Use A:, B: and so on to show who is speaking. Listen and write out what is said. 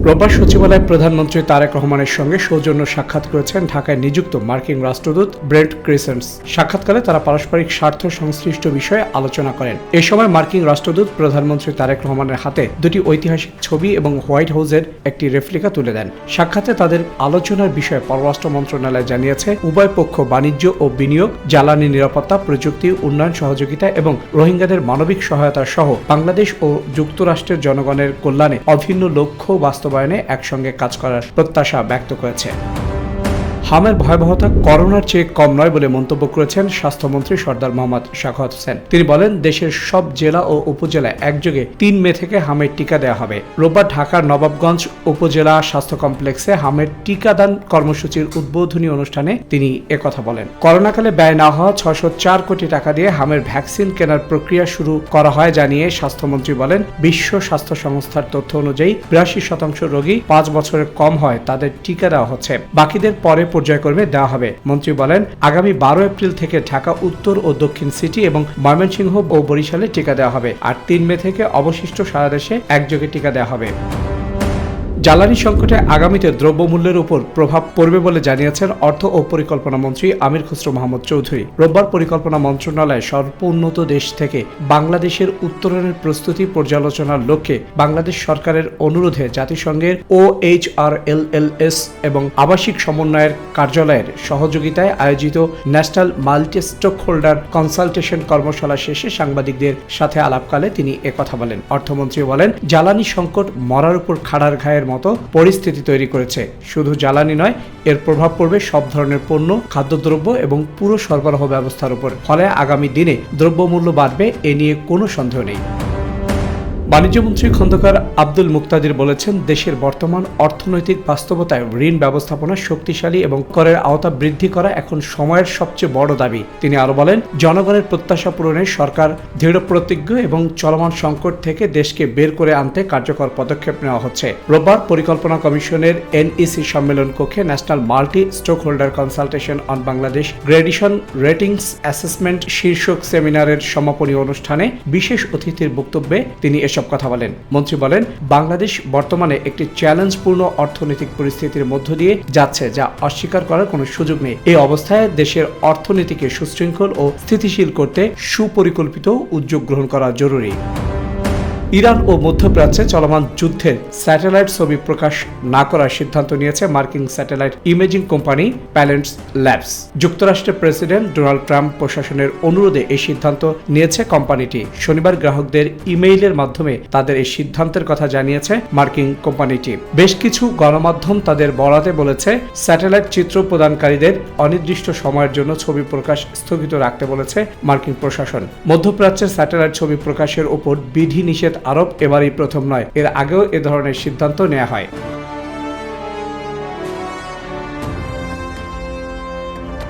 A: রোববার সচিবালয়ে প্রধানমন্ত্রী তারেক রহমানের সঙ্গে সৌজন্য সাক্ষাৎ করেছেন ঢাকায় নিযুক্ত মার্কিন রাষ্ট্রদূত ব্রেন্ট ক্রিসেন্টস। সাক্ষাৎকালে তারা পারস্পরিক স্বার্থ সংশ্লিষ্ট বিষয়ে আলোচনা করেন। এ সময় মার্কিন রাষ্ট্রদূত প্রধানমন্ত্রী তারেক রহমানের হাতে দুটি ঐতিহাসিক ছবি এবং হোয়াইট হাউসের একটি রেপ্লিকা তুলে দেন। সাক্ষাতে তাদের আলোচনার বিষয়ে পররাষ্ট্র মন্ত্রণালয় জানিয়েছে, উভয় পক্ষ বাণিজ্য ও বিনিয়োগ, জ্বালানি নিরাপত্তা, প্রযুক্তি, উন্নয়ন সহযোগিতা এবং রোহিঙ্গাদের মানবিক সহায়তা সহ বাংলাদেশ ও যুক্তরাষ্ট্রের জনগণের কল্যাণে অভিন্ন লক্ষ্য বাস্তবায়নে একসঙ্গে কাজ করার প্রত্যাশা ব্যক্ত করেছে। হামের ভয়াবহতা করোনার চেয়ে কম নয় বলে মন্তব্য করেছেন স্বাস্থ্যমন্ত্রী সরদার মোহাম্মদ সাখাওয়াত হোসেন। তিনি বলেন, দেশের সব জেলা ও উপজেলায় একযোগে ৩ মে থেকে হামের টিকা দেওয়া হবে। রোববার ঢাকার নবাবগঞ্জ উপজেলা স্বাস্থ্য কমপ্লেক্সে হামের টিকাদান কর্মসূচির উদ্বোধনী অনুষ্ঠানে তিনি একথা বলেন। করোনাকালে ব্যয় না হওয়া ৬০৪ কোটি টাকা দিয়ে হামের ভ্যাকসিন কেনার প্রক্রিয়া শুরু করা হয় জানিয়ে স্বাস্থ্যমন্ত্রী বলেন, বিশ্ব স্বাস্থ্য সংস্থার তথ্য অনুযায়ী ৮২% রোগী ৫ বছরের কম হয় তাদের টিকা দেওয়া হচ্ছে, বাকিদের পরে পর্যায়ক্রমে দেওয়া হবে। মন্ত্রী বলেন, আগামী ১২ এপ্রিল থেকে ঢাকা উত্তর ও দক্ষিণ সিটি এবং ময়মনসিংহ ও বরিশালে টিকা দেওয়া হবে, আর ৩ মে থেকে অবশিষ্ট সারা দেশে একযোগে টিকা দেওয়া হবে। জ্বালানি সংকটে আগামীতে দ্রব্যমূল্যের উপর প্রভাব পড়বে বলে জানিয়েছেন অর্থ ও পরিকল্পনা মন্ত্রী আমির খসরু মাহমুদ চৌধুরী। রোববার পরিকল্পনা মন্ত্রণালয় সর্বোন্নত দেশ থেকে বাংলাদেশের উত্তরণের প্রস্তুতি পর্যালোচনার লক্ষ্যে বাংলাদেশ সরকারের অনুরোধে জাতিসংঘের OHRLLS এবং আবাসিক সমন্বয়ের কার্যালয়ের সহযোগিতায় আয়োজিত ন্যাশনাল মাল্টি স্টেকহোল্ডার কনসালটেশন কর্মশালা শেষে সাংবাদিকদের সাথে আলাপকালে তিনি একথা বলেন। অর্থমন্ত্রী বলেন, জ্বালানি সংকট মরার উপর খাড়ার ঘায়ের মতো পরিস্থিতি তৈরি করেছে। শুধু জ্বালানি নয়, এর প্রভাব পড়বে সব ধরনের পণ্য, খাদ্যদ্রব্য এবং পুরো সরবরাহ ব্যবস্থার উপর। ফলে আগামী দিনে দ্রব্যমূল্য বাড়বে, এ নিয়ে কোনো সন্দেহ নেই। বাণিজ্যমন্ত্রী খন্দকার আব্দুল মুক্তাদির বলেছেন, দেশের বর্তমান অর্থনৈতিক বাস্তবতায় ঋণ ব্যবস্থাপনা শক্তিশালী এবং করের আওতা বৃদ্ধি করা এখন সময়ের সবচেয়ে বড় দাবি। তিনি আরো বলেন, জনগণের প্রত্যাশা পূরণে সরকার দৃঢ়প্রতিজ্ঞ এবং চলমান সংকট থেকে দেশকে বের করে আনতে কার্যকর পদক্ষেপ নেওয়া হচ্ছে। রোববার পরিকল্পনা কমিশনের NEC সম্মেলন কক্ষে national multi stakeholder consultation on Bangladesh graduation ratings assessment শীর্ষক সেমিনারের সমাপনী অনুষ্ঠানে বিশেষ অতিথির বক্তব্যে তিনি এসব কথা বলেন। মন্ত্রী বলেন, বাংলাদেশ বর্তমানে একটি চ্যালেঞ্জপূর্ণ অর্থনৈতিক পরিস্থিতির মধ্য দিয়ে যাচ্ছে, যা অস্বীকার করার কোনো সুযোগ নেই। এই অবস্থায় দেশের অর্থনীতিকে সুশৃঙ্খল ও স্থিতিশীল করতে সুপরিকল্পিত উদ্যোগ গ্রহণ করা জরুরি। ইরান ও মধ্যপ্রাচ্যে চলমান যুদ্ধের স্যাটেলাইট ছবি প্রকাশ না করার সিদ্ধান্ত নিয়েছে মার্কিন স্যাটেলাইট ইমেজিং কোম্পানি প্যালেন্টস ল্যাবস। যুক্তরাষ্ট্রের প্রেসিডেন্ট ডোনাল্ড ট্রাম্প প্রশাসনের অনুরোধে এই সিদ্ধান্ত নিয়েছে কোম্পানিটি। শনিবার গ্রাহকদের ইমেইলের মাধ্যমে তাদের এই সিদ্ধান্তের কথা জানিয়েছে মার্কিন কোম্পানিটি। বেশ কিছু গণমাধ্যম তাদের বরাতে বলেছে, স্যাটেলাইট চিত্র প্রদানকারীদের অনির্দিষ্ট সময়ের জন্য ছবি প্রকাশ স্থগিত রাখতে বলেছে মার্কিন প্রশাসন। মধ্যপ্রাচ্যের স্যাটেলাইট ছবি প্রকাশের উপর বিধি নিষেধ আরোপ এবারই প্রথম নয়, এর আগেও এ ধরনের সিদ্ধান্ত নেওয়া হয়।